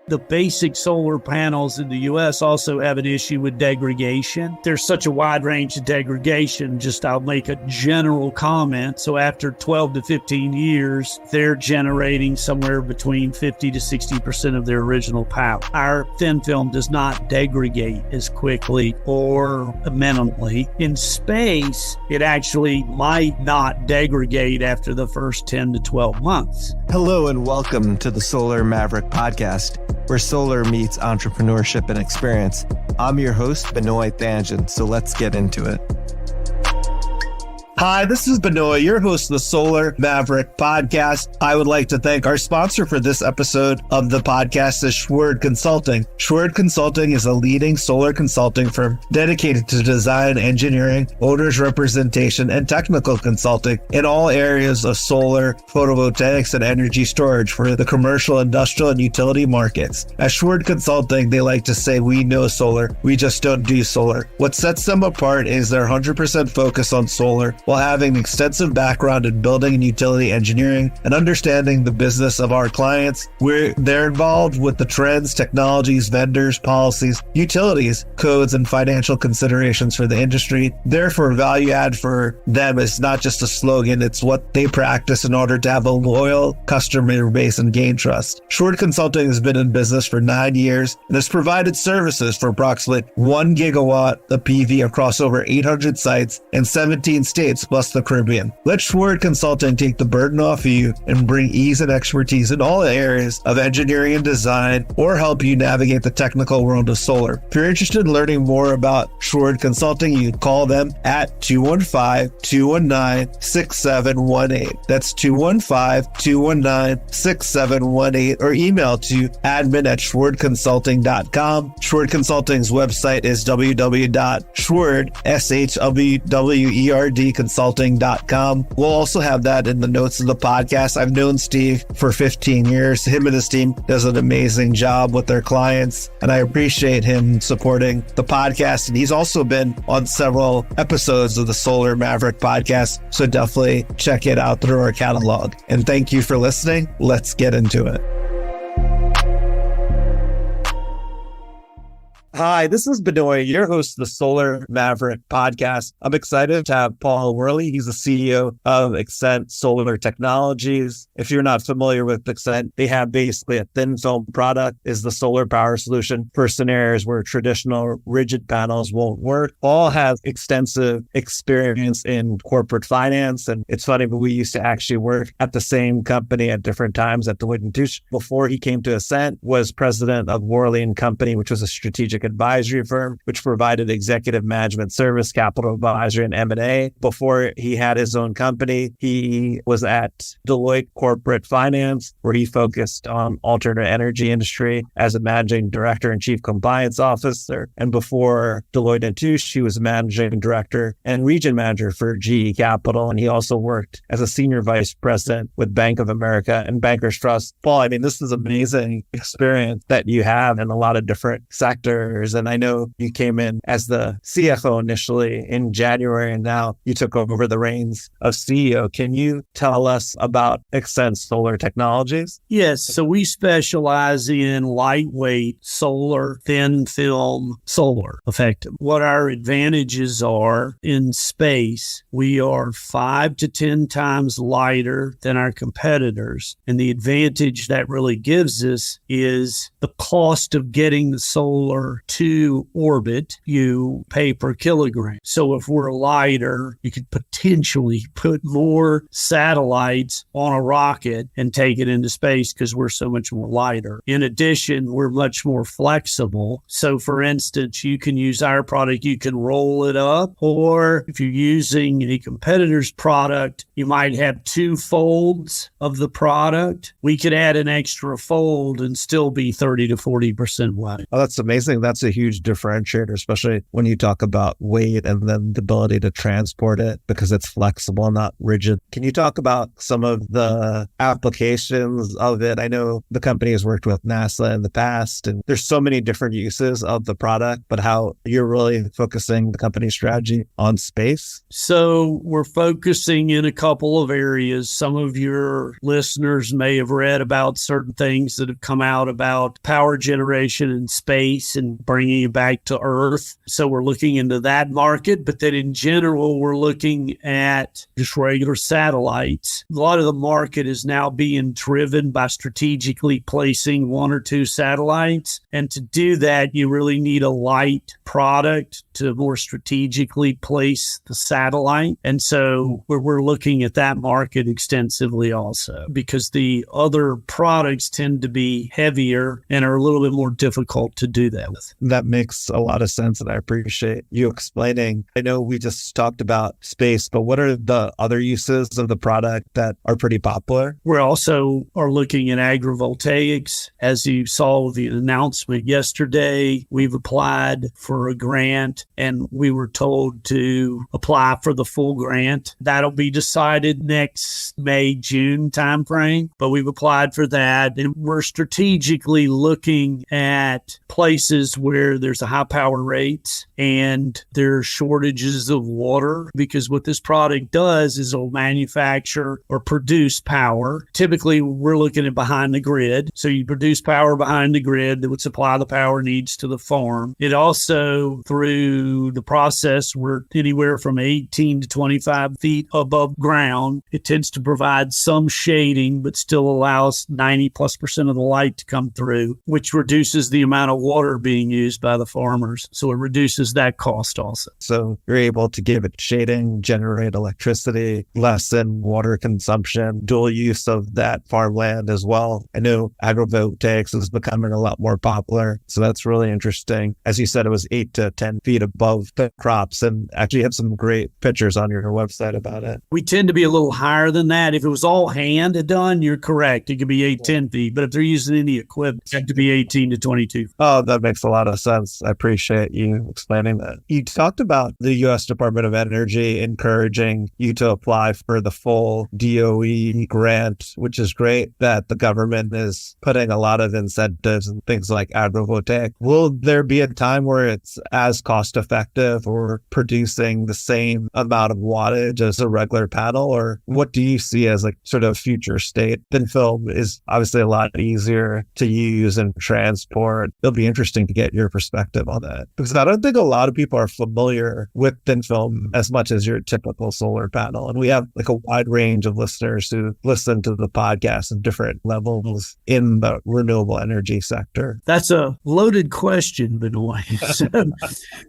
The basic solar panels in the U.S. also have an issue with degradation. There's such a wide range of degradation. I'll make a general comment. So after 12 to 15 years, they're generating somewhere between 50 to 60% of their original power. Our thin film does not degrade as quickly or minimally. In space, it actually might not degrade after the first 10 to 12 months. Hello and welcome to the Solar Maverick Podcast, where solar meets entrepreneurship and experience. I'm your host, Benoy Thanjan, so let's get into it. Hi, this is Benoy, your host of the Solar Maverick Podcast. I would like to thank our sponsor for this episode of the podcast is Schwerd Consulting. Schwerd Consulting is a leading solar consulting firm dedicated to design, engineering, owners representation, and technical consulting in all areas of solar, photovoltaics, and energy storage for the commercial, industrial, and utility markets. At Schwerd Consulting, they like to say, we know solar, we just don't do solar. What sets them apart is their 100% focus on solar, while having an extensive background in building and utility engineering and understanding the business of our clients. They're involved with the trends, technologies, vendors, policies, utilities, codes, and financial considerations for the industry. Therefore, value add for them is not just a slogan, it's what they practice in order to have a loyal customer base and gain trust. Schwerd Consulting has been in business for 9 years and has provided services for approximately 1 gigawatt of PV across over 800 sites in 17 states plus the Caribbean. Let Schwerd Consulting take the burden off of you and bring ease and expertise in all areas of engineering and design, or help you navigate the technical world of solar. If you're interested in learning more about Schwerd Consulting, you can call them at 215-219-6718. That's 215-219-6718, or email to admin@schwerdconsulting.com. Schwerd Consulting's website is www.schwerd.consulting.com. We'll also have that in the notes of the podcast. I've known Steve for 15 years. Him and his team does an amazing job with their clients, and I appreciate him supporting the podcast. And he's also been on several episodes of the Solar Maverick Podcast, so definitely check it out through our catalog. And thank you for listening. Let's get into it. Hi, this is Benoy, your host of the Solar Maverick Podcast. I'm excited to have Paul Warley. He's the CEO of Ascent Solar Technologies. If you're not familiar with Ascent, they have basically a thin film product, is the solar power solution for scenarios where traditional rigid panels won't work. Paul has extensive experience in corporate finance, and it's funny, but we used to actually work at the same company at different times at Deloitte & Touche. Before he came to Ascent, was president of Warley & Company, which was a strategic advisory firm, which provided executive management service, capital advisory, and M&A. Before he had his own company, he was at Deloitte Corporate Finance, where he focused on alternate energy industry as a managing director and chief compliance officer. And before Deloitte & Touche, he was managing director and region manager for GE Capital. And he also worked as a senior vice president with Bank of America and Bankers Trust. Paul, I mean, this is amazing experience that you have in a lot of different sectors. And I know you came in as the CFO initially in January, and now you took over the reins of CEO. Can you tell us about Ascent Solar Technologies? Yes. So we specialize in lightweight solar, thin film solar, effective. What our advantages are in space, we are 5 to 10 times lighter than our competitors. And the advantage that really gives us is the cost of getting the solar to orbit, you pay per kilogram. So if we're lighter, you could potentially put more satellites on a rocket and take it into space because we're so much more lighter. In addition, we're much more flexible. So for instance, you can use our product, you can roll it up, or if you're using a competitor's product, you might have 2 folds of the product. We could add an extra fold and still be 30 to 40% lighter. Oh, that's amazing. That's that's a huge differentiator, especially when you talk about weight and then the ability to transport it because it's flexible, not rigid. Can you talk about some of the applications of it? I know the company has worked with NASA in the past, and there's so many different uses of the product, but how you're really focusing the company strategy on space? So we're focusing in a couple of areas. Some of your listeners may have read about certain things that have come out about power generation in space and bringing it back to Earth. So we're looking into that market, but then in general, we're looking at just regular satellites. A lot of the market is now being driven by strategically placing one or two satellites. And to do that, you really need a light product to more strategically place the satellite. And so we're looking at that market extensively also, because the other products tend to be heavier and are a little bit more difficult to do that with. That makes a lot of sense, and I appreciate you explaining. I know we just talked about space, but what are the other uses of the product that are pretty popular? We also are looking at agrivoltaics. As you saw the announcement yesterday, we've applied for a grant, and we were told to apply for the full grant. That'll be decided next May, June timeframe, but we've applied for that, and we're strategically looking at places where there's a high power rates and there are shortages of water, because what this product does is it'll manufacture or produce power. Typically, we're looking at behind the grid. So you produce power behind the grid that would supply the power needs to the farm. It also, through the process, we're anywhere from 18 to 25 feet above ground. It tends to provide some shading, but still allows 90+% of the light to come through, which reduces the amount of water being used by the farmers. So it reduces that cost also. So you're able to give it shading, generate electricity, lessen water consumption, dual use of that farmland as well. I know agrivoltaics is becoming a lot more popular. So that's really interesting. As you said, it was 8 to 10 feet above the crops, and actually have some great pictures on your website about it. We tend to be a little higher than that. If it was all hand done, you're correct. It could be 8, 10 feet. But if they're using any equipment, it could be 18 to 22. Oh, that makes a lot of sense. I appreciate you explaining that. You talked about the U.S. Department of Energy encouraging you to apply for the full DOE grant, which is great that the government is putting a lot of incentives and things like agrivoltaic. Will there be a time where it's as cost effective or producing the same amount of wattage as a regular panel? Or what do you see as like sort of future state? Thin film is obviously a lot easier to use and transport. It'll be interesting to get your perspective on that, because I don't think a lot of people are familiar with thin film as much as your typical solar panel. And we have like a wide range of listeners who listen to the podcast at different levels in the renewable energy sector. That's a loaded question, Benoy.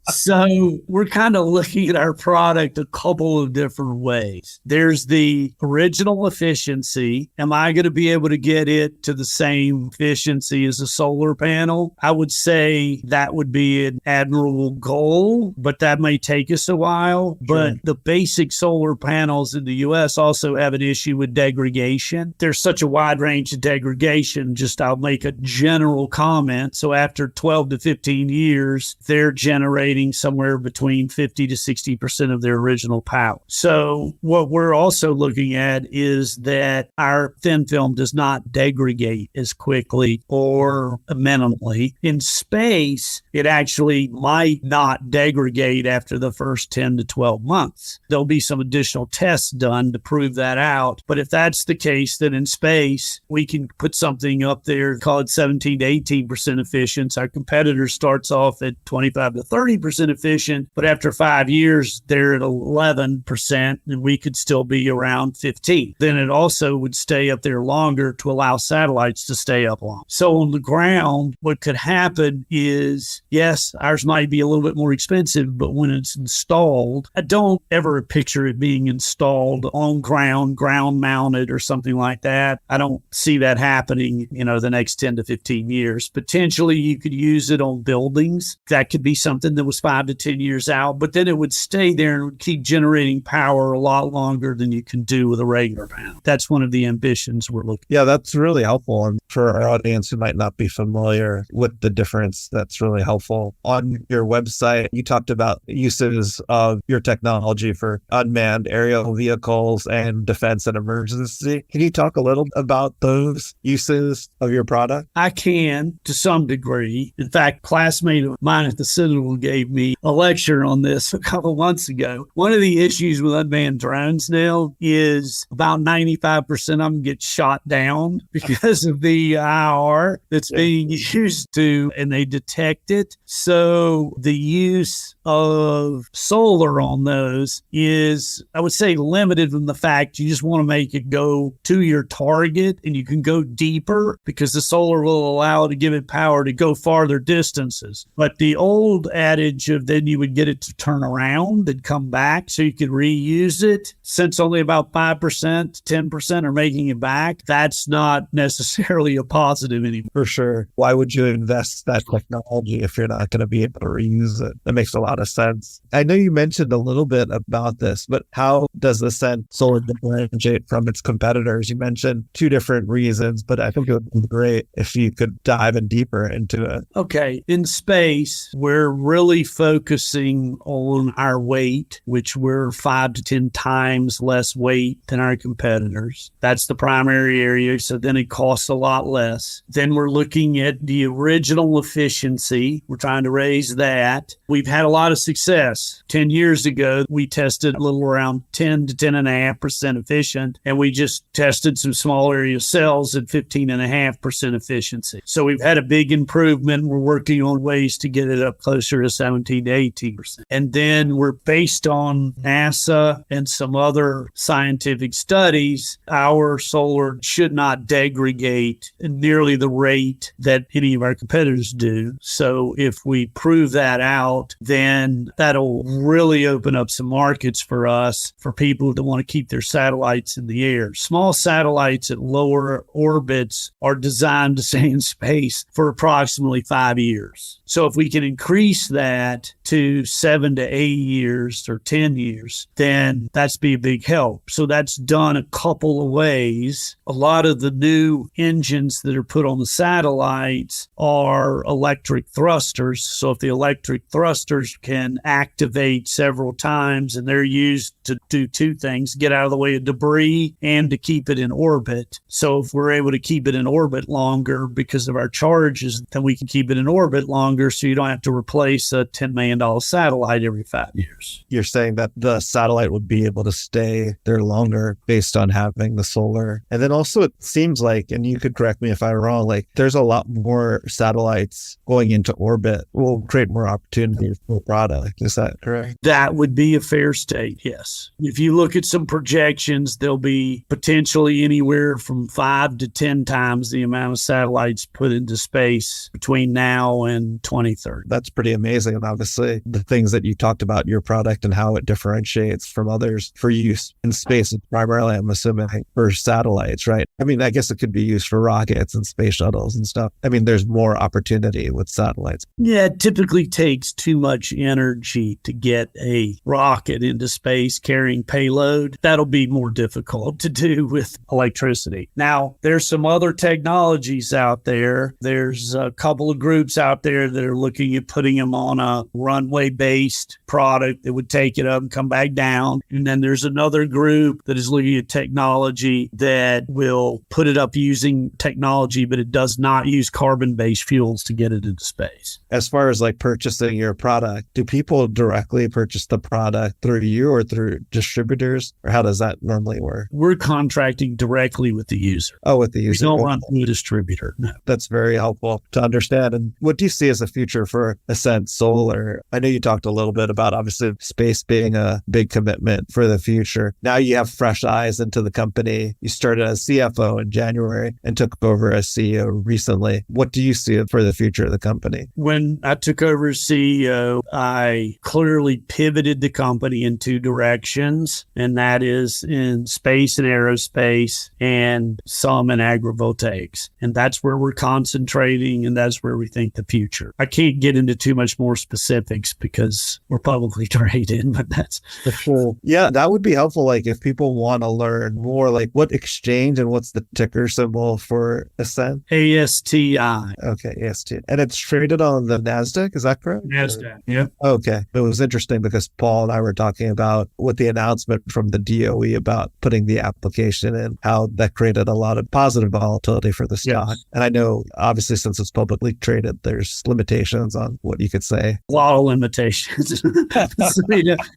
So we're kind of looking at our product a couple of different ways. There's the original efficiency. Am I going to be able to get it to the same efficiency as a solar panel? I would say that would be an admirable goal, but that may take us a while. Sure. But the basic solar panels in the U.S. also have an issue with degradation. There's such a wide range of degradation. Just I'll make a general comment. So after 12 to 15 years, they're generating somewhere between 50 to 60% of their original power. So what we're also looking at is that our thin film does not degrade as quickly or minimally. In space, it actually might not degrade after the first 10 to 12 months. There'll be some additional tests done to prove that out. But if that's the case, then in space, we can put something up there, call it 17 to 18% efficient. Our competitor starts off at 25 to 30% efficient, but after 5 years, they're at 11%, and we could still be around 15. Then it also would stay up there longer to allow satellites to stay up long. So on the ground, what could happen is, yes, ours might be a little bit more expensive, but when it's installed, I don't ever picture it being installed on ground mounted or something like that. I don't see that happening, the next 10 to 15 years. Potentially you could use it on buildings. That could be something that was 5 to 10 years out, but then it would stay there and would keep generating power a lot longer than you can do with a regular panel. That's one of the ambitions we're looking at. Yeah, that's really helpful. And for our audience who might not be familiar with the difference That's really helpful. On your website, you talked about uses of your technology for unmanned aerial vehicles and defense and emergency. Can you talk a little about those uses of your product? I can, to some degree. In fact, a classmate of mine at the Citadel gave me a lecture on this a couple of months ago. One of the issues with unmanned drones now is about 95% of them get shot down because of the IR that's being used to, and they detect it. So the use of solar on those is, I would say, limited from the fact you just want to make it go to your target, and you can go deeper because the solar will allow it to give it power to go farther distances. But the old adage of then you would get it to turn around and come back so you could reuse it, since only about 5% to 10% are making it back, that's not necessarily a positive anymore. For sure. Why would you invest that technology if you're not going to be able to reuse it? That makes a lot of sense. I know you mentioned a little bit about this, but how does Ascent Solar differentiate from its competitors? You mentioned two different reasons, but I think it would be great if you could dive in deeper into it. Okay. In space, we're really focusing on our weight, which we're 5 to 10 times less weight than our competitors. That's the primary area. So then it costs a lot less. Then we're looking at the original efficiency. We're trying to raise that. We've had a lot of success. 10 years ago, we tested a little around 10 to 10.5% efficient, and we just tested some small area cells at 15.5% efficiency. So we've had a big improvement. We're working on ways to get it up closer to 17 to 18%. And then we're based on NASA and some other scientific studies. Our solar should not degrade nearly the rate that any of our competitors do. So if we prove that out, then that'll really open up some markets for us, for people that want to keep their satellites in the air. Small satellites at lower orbits are designed to stay in space for approximately 5 years. So if we can increase that to 7 to 8 years or 10 years, then that's be a big help. So that's done a couple of ways. A lot of the new engines that are put on the satellites are electric thrusters. So if the electric thrusters can activate several times, and they're used to do two things: get out of the way of debris and to keep it in orbit. So if we're able to keep it in orbit longer because of our charges, then we can keep it in orbit longer, so you don't have to replace a $10 million satellite every 5 years. You're saying that the satellite would be able to stay there longer based on having the solar. And then also it seems like, and you could correct me if I'm wrong, like there's a lot more satellites going into orbit will create more opportunities for product. Is that correct? That would be a fair state, yes. If you look at some projections, there'll be potentially anywhere from 5 to 10 times the amount of satellites put into space between now and 2030. That's pretty amazing. And obviously the things that you talked about, your product and how it differentiates from others for use in space, primarily, I'm assuming, for satellites, right? I mean, I guess it could be used for rockets and space shuttles and stuff. I mean, there's more opportunity with satellites. Yeah, it typically takes too much energy to get a rocket into space carrying payload. That'll be more difficult to do with electricity. Now, there's some other technologies out there. There's a couple of groups out there that are looking at putting them on a runway-based product that would take it up and come back down. And then there's another group that is looking at technology that will put it up using technology, but it does not use carbon-based fuels to get it into space. As far as like purchasing your product, do people directly purchase the product through you or through distributors? Or how does that normally work? We're contracting directly with the user. Oh, with the user. We don't run through a distributor. No. That's very helpful to understand. And what do you see as a future for Ascent Solar? I know you talked a little bit about obviously space being a big commitment for the future. Now you have fresh eyes into the company. You started as CFO in January and took over as CEO recently. What do you see for the future of the company? When I took over as CEO, I clearly pivoted the company in two directions, and that is in space and aerospace and some in agrivoltaics. And that's where we're concentrating, and that's where we think the future. I can't get into too much more specifics, specifics because we're publicly traded, but that's for sure. Yeah, that would be helpful. Like if people want to learn more, like what exchange and what's the ticker symbol for Ascent? ASTI. Okay, AST. And it's traded on the NASDAQ, is that correct? NASDAQ, yep. Okay. It was interesting because Paul and I were talking about with the announcement from the DOE about putting the application in, how that created a lot of positive volatility for the stock. Yes. And I know, obviously, since it's publicly traded, there's limitations on what you could say. A lot of limitations.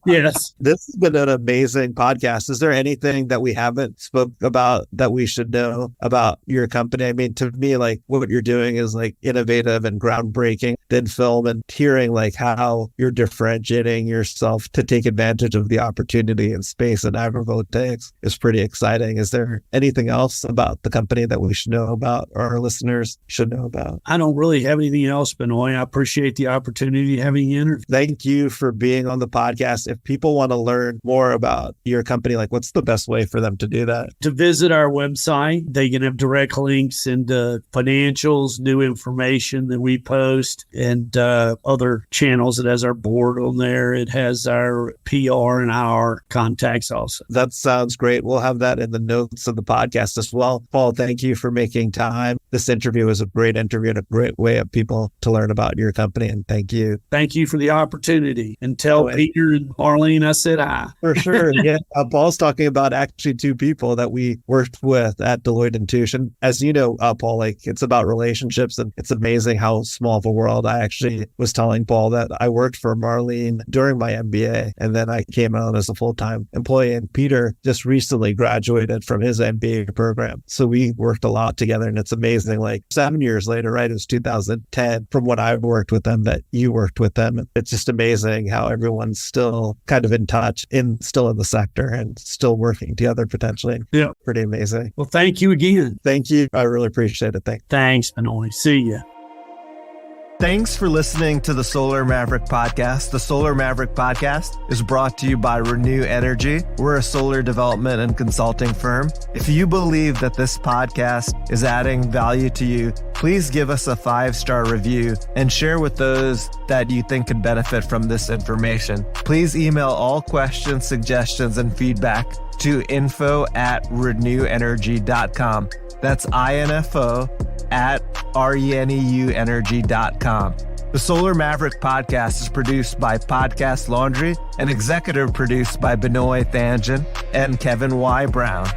Yes. This has been an amazing podcast. Is there anything that we haven't spoke about that we should know about your company? I mean, to me, like what you're doing is like innovative and groundbreaking in film, and hearing like how you're differentiating yourself to take advantage of the opportunity in space and agrivoltaics is pretty exciting. Is there anything else about the company that we should know about or our listeners should know about? I don't really have anything else, Benoy. I appreciate the opportunity to having you interview. Thank you for being on the podcast. If people want to learn more about your company, like what's the best way for them to do that? To visit our website, they can have direct links into financials, new information that we post, and other channels. It has our board on there. It has our PR and our contacts also. That sounds great. We'll have that in the notes of the podcast as well. Paul, thank you for making time. This interview was a great interview and a great way of people to learn about your company. And thank you. Thank you for the opportunity. And tell Peter and Arlene I said hi. For sure. Yeah. Paul's talking about actually two people that we worked with at Deloitte & Touche. And as you know, Paul, like it's about relationships, and it's amazing how small of a world. I actually was telling Paul that I worked for Marlene during my MBA, and then I came on as a full-time employee, and Peter just recently graduated from his MBA program. So we worked a lot together, and it's amazing. Like 7 years later, right? It was 2010 from when I worked with them that you worked with them. It's just amazing how everyone's still kind of in touch, still in the sector and still working together potentially. Yeah. Pretty amazing. Well, thank you again. Thank you. I really appreciate it. Thanks, Benoy. See ya. Thanks for listening to the Solar Maverick Podcast. The Solar Maverick Podcast is brought to you by Reneu Energy. We're a solar development and consulting firm. If you believe that this podcast is adding value to you, please give us a 5-star review and share with those that you think could benefit from this information. Please email all questions, suggestions, and feedback to info@reneuenergy.com. That's info@reneuenergy.com. The Solar Maverick Podcast is produced by Podcast Laundry and executive produced by Benoy Thanjan and Kevin Y. Brown.